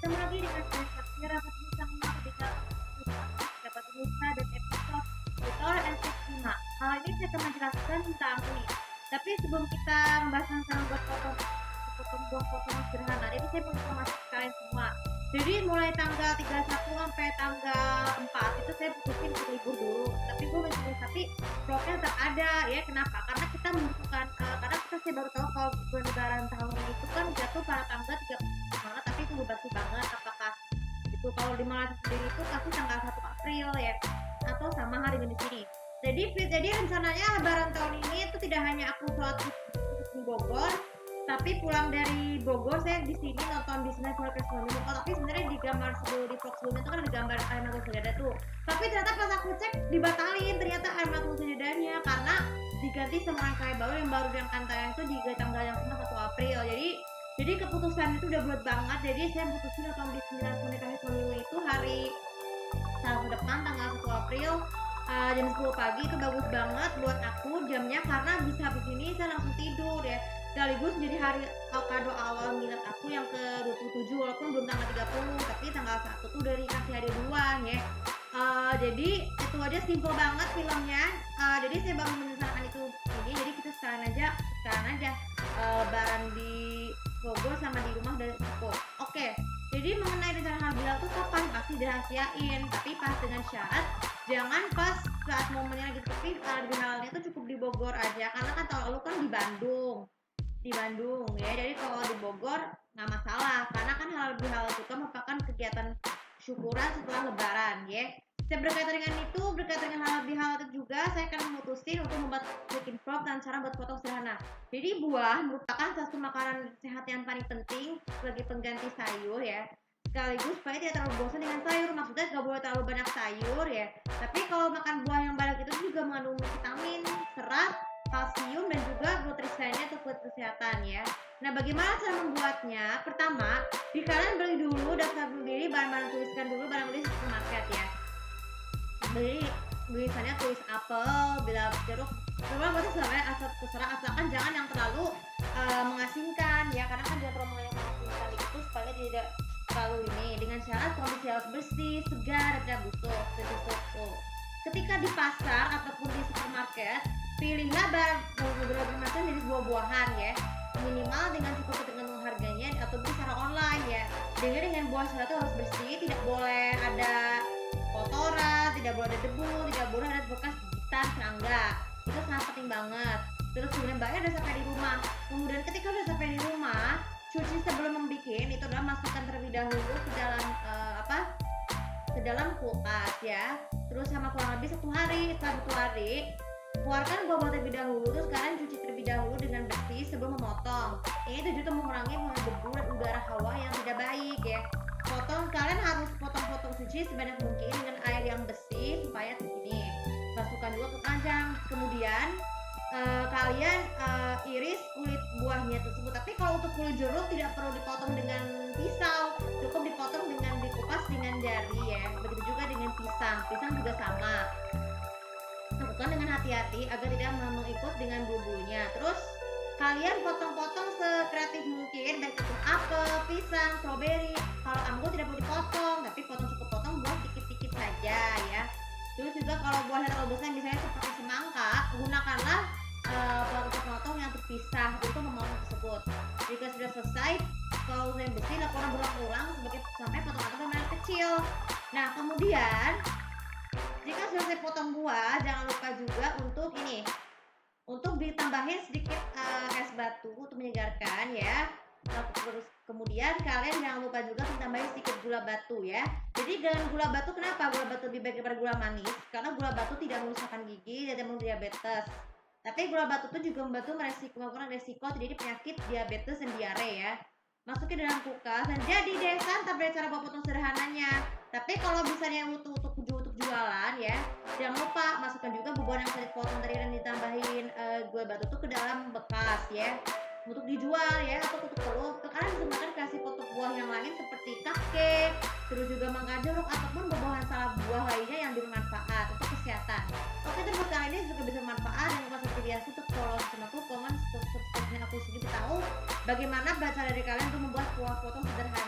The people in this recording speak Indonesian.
Bertemu lagi dengan saya Safira bersama dengan dapat Nusa dan episode tutorial NC5. Ini saya akan menjelaskan tentang ini. Tapi sebelum kita membahas tentang buat buat foto sederhana, jadi saya mau informasi kalian semua. Jadi mulai tanggal 31 sampai tanggal 4 itu saya putusin untuk libur dulu. Tapi vlognya tetap ada ya. Kenapa? Karena kita membutuhkan karena saya baru tahu kalau lebaran tahun ini itu kan jatuh pada tanggal 30 Maret, tapi itu bebas banget apakah itu kalau di Malaysia sendiri itu pasti tanggal 1 April ya atau sama hari ini di sini. Jadi rencananya lebaran tahun ini itu tidak hanya aku sholat di Bogor, tapi pulang dari Bogor saya di sini nonton Disney Forecast Monument. Tapi sebenarnya di gambar di vlog sebelumnya itu kan ada gambar air mata sajadah tuh. Tapi ternyata pas aku cek dibatalin, ternyata air mata sajadahnya karena diganti sama rangkaian baru yang baru diangkat tayang itu di tanggal yang sama 1 April. Jadi keputusan itu udah bulat banget. Jadi saya putusin nonton Disney Forecast Monument itu hari tahun depan tanggal 1 April jam 10 pagi. Itu bagus banget buat aku jamnya karena bisa habis ini saya langsung tidur ya. Sekaligus jadi hari kado awal milad aku yang ke-27 walaupun belum tanggal 30, tapi tanggal 1 tuh udah dikasih hadiah duluan ya. Jadi itu aja simple banget filmnya. Jadi saya baru menyelesaikan itu ini. Jadi kita sekarang aja lebaran di Bogor sama di rumah udah cukup. Oke. Jadi mengenai rencana halal tuh kapan pasti dirahasiain, tapi pas dengan syarat jangan pas saat momennya gitu. Tapi halalnya tuh cukup di Bogor aja karena kan tahun lalu kan di Bandung ya. Jadi kalau di Bogor nggak masalah karena kan halal bihalal itu kan merupakan kegiatan syukuran setelah lebaran ya. Saya berkaitan dengan halal bihalal itu juga saya akan memutusin untuk membuat bikin vlog dan cara buat foto sederhana. Jadi buah merupakan satu makanan sehat yang paling penting sebagai pengganti sayur ya. Sekaligus supaya tidak terlalu bosan dengan sayur, maksudnya nggak boleh terlalu banyak sayur ya. Tapi kalau makan buah yang banyak itu juga mengandung vitamin, serat, kalsium dan juga nutrisi lainnya untuk kesehatan ya. Nah, bagaimana cara membuatnya? Pertama, kalian beli dulu daftar diri bahan-bahan, tuliskan dulu barang beli di supermarket ya. Beli tulisannya tulis apel, bila jeruk, semua buatnya sebenarnya terserah asalkan jangan yang terlalu mengasingkan ya, karena kan jangan terlalu mengasingkan itu supaya tidak terlalu ini, dengan syarat kondisi harus bersih, segar, dan tidak busuk. Ketika di pasar ataupun di supermarket, pilihlah beberapa macam jenis buah-buahan ya, minimal dengan cukup tergantung harganya atau beli secara online ya. Dengan buah secara itu harus bersih, tidak boleh ada kotoran, tidak boleh ada debu, tidak boleh ada bekas gigitan serangga. Itu sangat penting banget. Terus kemudian bayar udah sampai di rumah. Kemudian ketika udah sampai di rumah, cuci sebelum membuat itu adalah masukkan terlebih dahulu ke dalam ke dalam kulkas ya. Terus sama kurang lebih 1 hari. Setelah 1 hari, keluarkan buah-buah terlebih dahulu. Terus kalian cuci terlebih dahulu dengan bersih sebelum memotong. Ini tujuan untuk mengurangi debu dan udara hawa yang tidak baik ya. Kalian harus potong-potong cuci sebanyak mungkin dengan air yang bersih supaya begini. Masukkan dulu ke keranjang. Kemudian kalian iris kulit buahnya tersebut. Tapi kalau untuk kulit jeruk tidak perlu dipotong dengan pisau, cukup dipotong dengan dikupas dengan jari ya. Begitu juga dengan pisang juga sama. Lakukan dengan hati-hati agar tidak mengikut dengan bulu-bulunya. Terus kalian potong-potong sekreatif mungkin, baik itu apel, pisang, stroberi. Kalau anggur tidak perlu dipotong, tapi cukup potong buah dikit-dikit saja ya. Terus juga kalau buahnya terlalu besar, misalnya seperti semangka, gunakanlah potong-potong yang terpisah untuk memotong tersebut. Jika sudah selesai, kalau sudah bersih, lakukan berulang-ulang sampai potongan kecil. Nah, kemudian jika selesai potong buah, jangan lupa juga untuk ditambahin sedikit es batu untuk menyegarkan ya. Terus kemudian kalian jangan lupa juga ditambahin sedikit gula batu ya. Jadi dengan gula batu, kenapa gula batu lebih baik daripada gula manis? Karena gula batu tidak merusakkan gigi dan tidak membuat diabetes. Tapi gula batu itu juga membantu mengurangi resiko terjadi penyakit diabetes dan diare ya. Masukin dalam kulkas dan jadi deh santap dari cara buat potong sederhananya. Tapi kalau misalnya untuk jualan ya, jangan lupa masukkan juga buah yang tadi potong tadi dan ditambahin gula batu itu ke dalam bekas ya, untuk dijual ya, atau untuk telur. Kalian bisa makan kasih potong buah yang lain seperti cupcake, terus juga mangga jeruk ataupun buah salad buah lainnya yang bermanfaat untuk kesehatan. Oke, terus kali ini juga bisa bermanfaat dan pas seperti biasa untuk follow sama aku, komen, subscribe aku sedikit tahu bagaimana cara dari kalian untuk membuat buah potong sederhana.